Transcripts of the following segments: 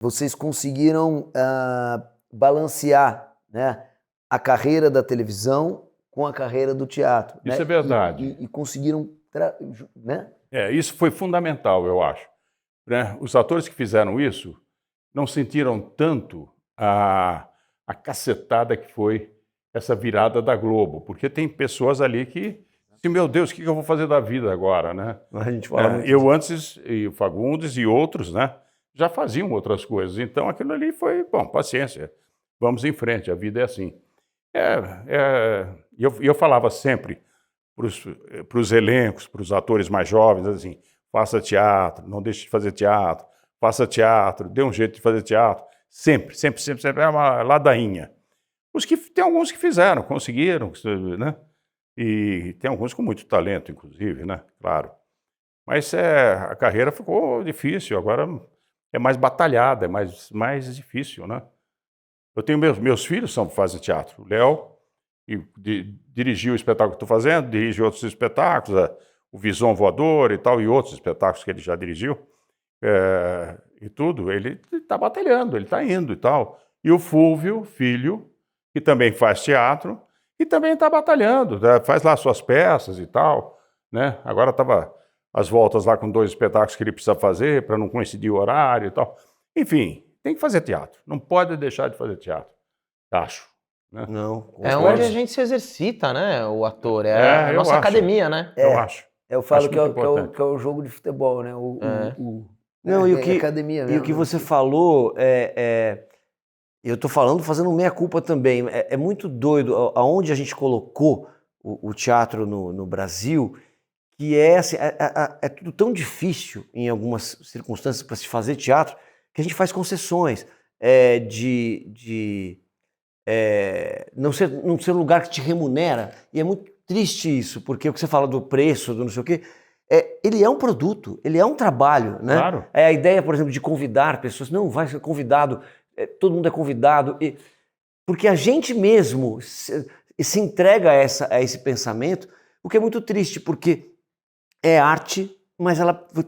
vocês conseguiram balancear, né, a carreira da televisão com a carreira do teatro. Isso né? é verdade. E conseguiram, né? Isso foi fundamental, eu acho. Né? Os atores que fizeram isso não sentiram tanto a cacetada que foi essa virada da Globo, porque tem pessoas ali que, meu Deus, o que eu vou fazer da vida agora, né? A gente fala muito eu antes, e o Fagundes e outros, né, já faziam outras coisas. Então aquilo ali foi, bom, paciência, vamos em frente, a vida é assim. Eu falava sempre para os elencos, para os atores mais jovens, assim, faça teatro, não deixe de fazer teatro, faça teatro, dê um jeito de fazer teatro. Sempre é uma ladainha. Tem alguns que fizeram, conseguiram, né? E tem alguns com muito talento, inclusive, né? Claro. Mas a carreira ficou difícil, agora é mais batalhada, é mais difícil, né? Eu tenho meus filhos fazem teatro. O Léo dirigiu o espetáculo que estou fazendo, dirige outros espetáculos, o Visão Voador e tal, e outros espetáculos que ele já dirigiu. E tudo, ele está batalhando, ele está indo e tal. E o Fúvio, filho, que também faz teatro, e também está batalhando, né? Faz lá suas peças e tal, né? Agora estava às voltas lá com 2 espetáculos que ele precisa fazer para não coincidir o horário e tal. Enfim, tem que fazer teatro, não pode deixar de fazer teatro, acho. Né? Não. É onde a gente se exercita, né? O ator, a nossa academia, né? Eu acho. Eu falo Acho que é o jogo de futebol, né? Não, e o academia mesmo, e o que você falou eu estou falando, fazendo meia-culpa também. É muito doido aonde a gente colocou o teatro no Brasil, que assim, é tudo tão difícil em algumas circunstâncias para se fazer teatro, que a gente faz concessões de não ser um lugar que te remunera. E é muito triste isso, porque o que você fala do preço, do não sei o quê, ele é um produto, ele é um trabalho, né? Claro. A ideia, por exemplo, de convidar pessoas, não, vai ser convidado, todo mundo é convidado, porque a gente mesmo se entrega a esse pensamento, o que é muito triste, porque é arte, mas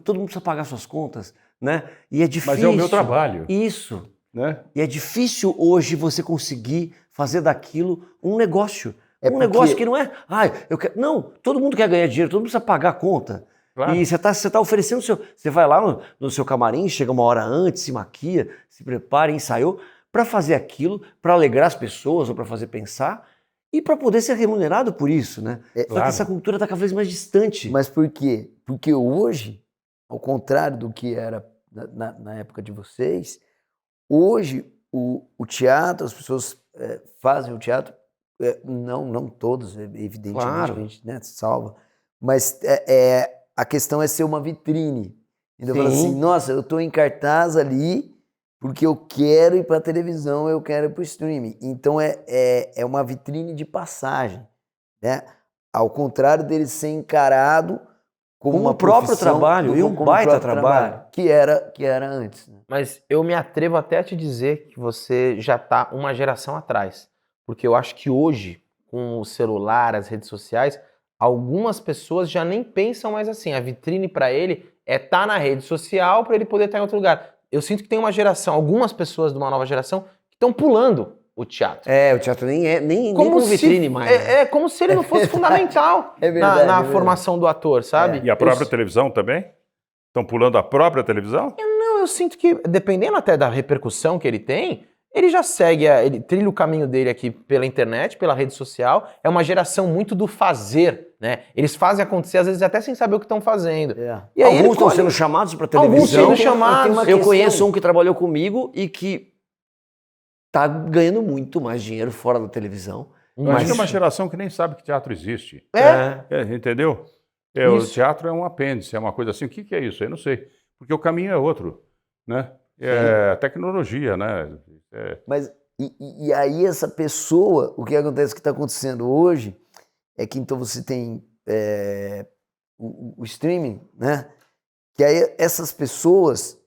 todo mundo precisa pagar suas contas, né? E é difícil. Mas é o meu trabalho. Isso. Né? E é difícil hoje você conseguir fazer daquilo um negócio. Negócio que não é... Não, todo mundo quer ganhar dinheiro, todo mundo precisa pagar a conta. Claro. E você tá oferecendo Você vai lá no seu camarim, chega uma hora antes, se maquia, se prepara, ensaiou, para fazer aquilo, para alegrar as pessoas ou para fazer pensar e para poder ser remunerado por isso, né? Só que essa cultura está cada vez mais distante. Mas por quê? Porque hoje, ao contrário do que era na época de vocês, hoje o teatro, as pessoas fazem o teatro, não todos, evidentemente, claro. A gente, né, salva, mas a questão é ser uma vitrine. Então, eu falo assim, nossa, eu estou em cartaz ali porque eu quero ir para a televisão, eu quero ir para o streaming. Então, é uma vitrine de passagem, né? Ao contrário dele ser encarado como uma próprio trabalho, e um baita trabalho. Que era antes. Né? Mas eu me atrevo até a te dizer que você já está uma geração atrás. Porque eu acho que hoje, com o celular, as redes sociais, algumas pessoas já nem pensam mais assim. A vitrine para ele é estar na rede social para ele poder estar em outro lugar. Eu sinto que tem uma geração, algumas pessoas de uma nova geração, que estão pulando o teatro. O teatro nem como vitrine mais. É como se ele não fosse fundamental na formação do ator, sabe? E a própria televisão também? Estão pulando a própria televisão? Eu sinto que, dependendo até da repercussão que ele tem, ele já segue, ele trilha o caminho dele aqui pela internet, pela rede social. É uma geração muito do fazer, né? Eles fazem acontecer, às vezes até sem saber o que estão fazendo. E aí alguns estão sendo chamados para televisão. Alguns sendo chamados. Eu conheço um que trabalhou comigo e que tá ganhando muito mais dinheiro fora da televisão. Acho que é uma geração que nem sabe que teatro existe. Entendeu? O teatro é um apêndice, é uma coisa assim. O que é isso? Eu não sei. Porque o caminho é outro, né? É tecnologia, né? Mas, e aí essa pessoa, o que acontece que está acontecendo hoje é que então você tem o streaming, né? Que aí essas pessoas,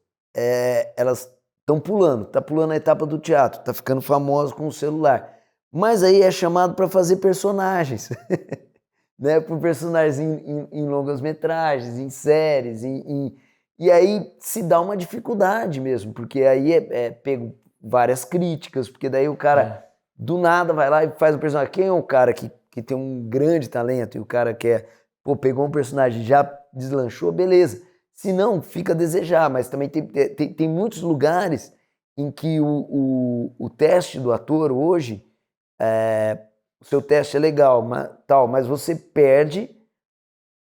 elas estão pulando, tá pulando a etapa do teatro, tá ficando famoso com o celular. Mas aí é chamado para fazer personagens, né? Por personagens em longas metragens, em séries, E aí se dá uma dificuldade mesmo, porque aí é pego várias críticas, porque daí o cara do nada vai lá e faz um personagem. Quem é o cara que tem um grande talento e o cara pegou um personagem e já deslanchou, beleza. Se não, fica a desejar, mas também tem muitos lugares em que o teste do ator hoje, o seu teste é legal, mas você perde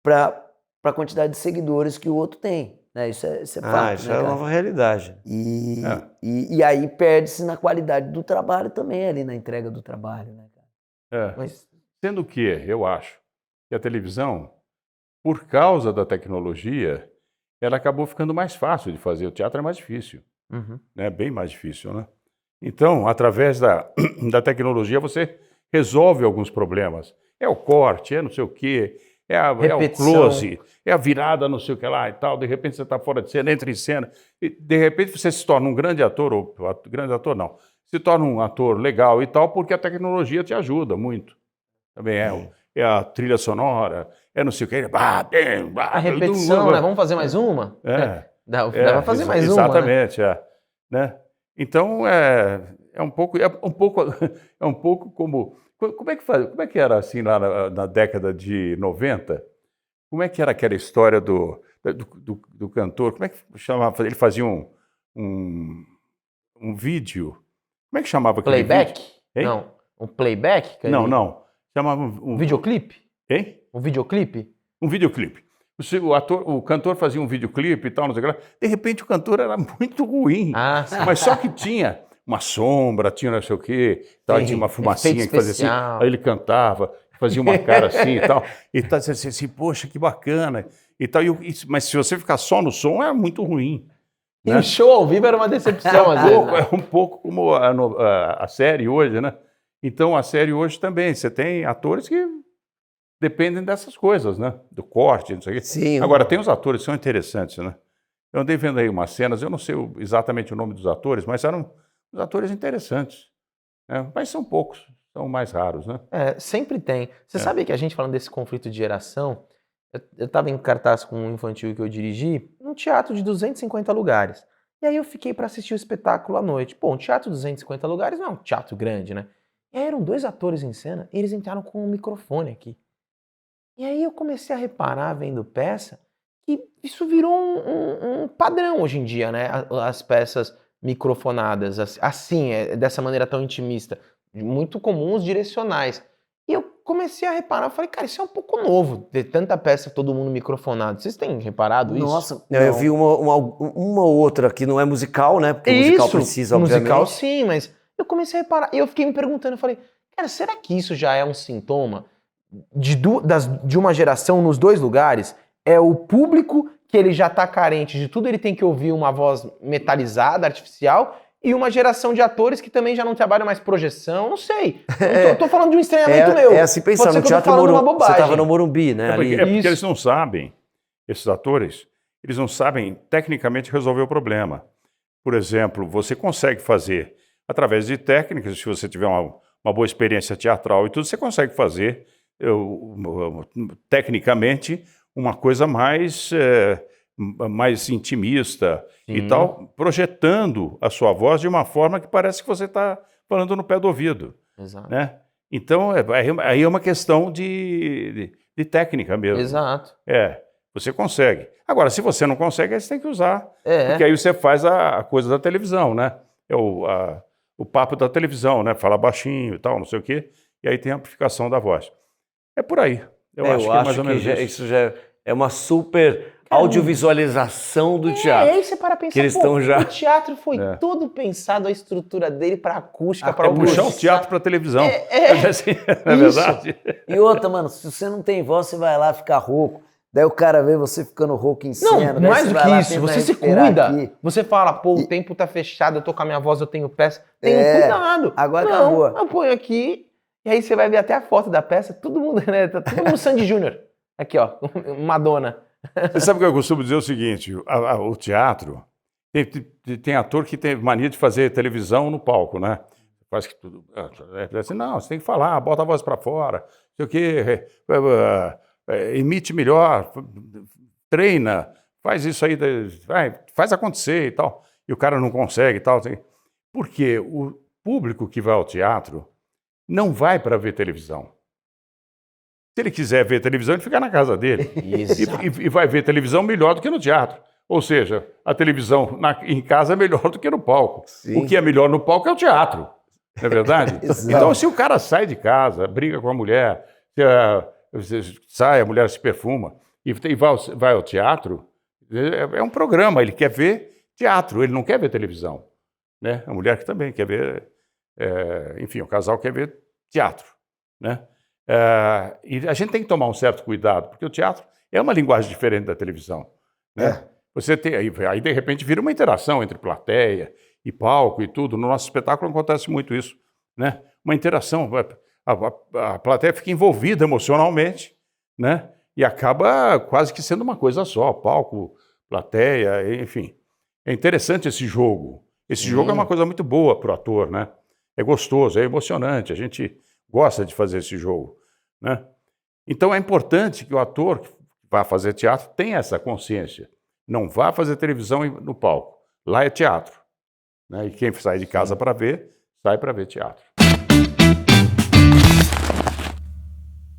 para a quantidade de seguidores que o outro tem. Né? Isso é fato. Isso né, é a cara? nova realidade. E aí perde-se na qualidade do trabalho também, ali na entrega do trabalho. Né, cara? Mas, sendo que eu acho que a televisão, por causa da tecnologia, ela acabou ficando mais fácil de fazer. O teatro é mais difícil, né? Bem mais difícil, né? Então, através da tecnologia, você resolve alguns problemas. É o corte, é não sei o quê, é o close, é a virada não sei o que lá e tal. De repente você está fora de cena, entra em cena, e de repente você se torna um grande ator, ou grande ator não, se torna um ator legal e tal, porque a tecnologia te ajuda muito. Também é a trilha sonora, é não sei o que. A repetição, né? Vamos fazer mais uma? Dá pra fazer mais uma, exatamente, né? Então, é um pouco como... Como é que era assim lá na década de 90? Como é que era aquela história do cantor? Como é que chamava? Ele fazia um vídeo. Como é que chamava aquele playback? vídeo? Hein? Não. Um playback? Não. Chamava um videoclipe? Hein? Um videoclipe? Um videoclipe. O cantor fazia um videoclipe e tal, não sei o que lá. De repente o cantor era muito ruim. Mas só que tinha uma sombra, tinha não sei o quê, tal, tinha uma fumacinha que fazia assim. Aí ele cantava, fazia uma cara assim e tal. E tá assim, poxa, que bacana. E tal, mas se você ficar só no som, é muito ruim. E o show ao vivo era uma decepção, às vezes. É um pouco como a série hoje, né? Então, a série hoje também, você tem atores que dependem dessas coisas, né? Do corte, não sei o quê. Sim. Agora, tem os atores que são interessantes, né? Eu andei vendo aí umas cenas, eu não sei exatamente o nome dos atores, mas eram os atores interessantes. Né? Mas são poucos, são mais raros, né? Sempre tem. Você sabe que a gente falando desse conflito de geração, eu estava em cartaz com um infantil que eu dirigi, num teatro de 250 lugares. E aí eu fiquei para assistir o espetáculo à noite. Pô, um teatro de 250 lugares não é um teatro grande, né? E aí eram 2 atores em cena e eles entraram com um microfone aqui. E aí eu comecei a reparar, vendo peça, que isso virou um padrão hoje em dia, né? As peças microfonadas, assim, dessa maneira tão intimista. Muito comuns, direcionais. E eu comecei a reparar, falei, cara, isso é um pouco novo, ter tanta peça, todo mundo microfonado. Vocês têm reparado isso? Nossa, eu vi uma ou outra que não é musical, né? Porque o musical precisa, obviamente. Musical sim, mas eu comecei a reparar, e eu fiquei me perguntando, eu falei, cara, será que isso já é um sintoma de uma geração nos 2 lugares? É o público que ele já tá carente de tudo, ele tem que ouvir uma voz metalizada, artificial, e uma geração de atores que também já não trabalham mais projeção, não sei. Eu tô falando de um estranhamento meu. É assim, pensando, no Teatro Morumbi, você estava no Morumbi, né? Porque eles não sabem, esses atores, eles não sabem tecnicamente resolver o problema. Por exemplo, você consegue fazer, através de técnicas, se você tiver uma boa experiência teatral e tudo, você consegue fazer, tecnicamente, uma coisa mais intimista e tal, projetando a sua voz de uma forma que parece que você está falando no pé do ouvido. Exato. Né? Então, aí é uma questão de técnica mesmo. Exato. Você consegue. Agora, se você não consegue, aí você tem que usar. Porque aí você faz a coisa da televisão, né? É o papo da televisão, né? Fala baixinho e tal, não sei o quê. E aí tem a amplificação da voz. É por aí. Eu acho que é mais ou menos isso já é uma super audiovisualização do teatro. Aí você para pensar, que eles estão já... o teatro foi todo pensado, a estrutura dele para acústica, para puxar o teatro para televisão. Assim, é verdade. E outra, mano, se você não tem voz, você vai lá ficar rouco. Daí o cara vê você ficando rouco em cena. Não, mais do que isso, você se cuida. Aqui. Você fala, pô, o tempo tá fechado, eu tô com a minha voz, eu tenho peça. Tenho cuidado. Agora acabou. Eu ponho aqui, e aí você vai ver até a foto da peça, todo mundo, né? Tá todo mundo Sandy Júnior. Aqui, ó, Madonna. Você sabe que eu costumo dizer o seguinte, o teatro, tem ator que tem mania de fazer televisão no palco, né? Faz que tudo... assim, não, você tem que falar, bota a voz para fora, não sei o quê, emite melhor, treina, faz isso aí, faz acontecer e tal. E o cara não consegue e tal. Porque o público que vai ao teatro não vai para ver televisão. Se ele quiser ver televisão, ele fica na casa dele. E vai ver televisão melhor do que no teatro. Ou seja, a televisão em casa é melhor do que no palco. Sim. O que é melhor no palco é o teatro. Não é verdade? Então, se o cara sai de casa, briga com a mulher, sai, a mulher se perfuma e vai ao teatro, é um programa, ele quer ver teatro, ele não quer ver televisão. Né? A mulher que também quer ver, enfim, o casal quer ver teatro. Né? E a gente tem que tomar um certo cuidado, porque o teatro é uma linguagem diferente da televisão. Né? Você tem, aí, de repente, vira uma interação entre plateia e palco e tudo. No nosso espetáculo acontece muito isso. Né? Uma interação, a plateia fica envolvida emocionalmente, né? E acaba quase que sendo uma coisa só, palco, plateia, enfim. É interessante esse jogo. Esse jogo é uma coisa muito boa para o ator, né? É gostoso, é emocionante, a gente gosta de fazer esse jogo. Né? Então é importante que o ator que vai fazer teatro tenha essa consciência. Não vá fazer televisão no palco. Lá é teatro. Né? E quem sai de casa para ver, sai para ver teatro.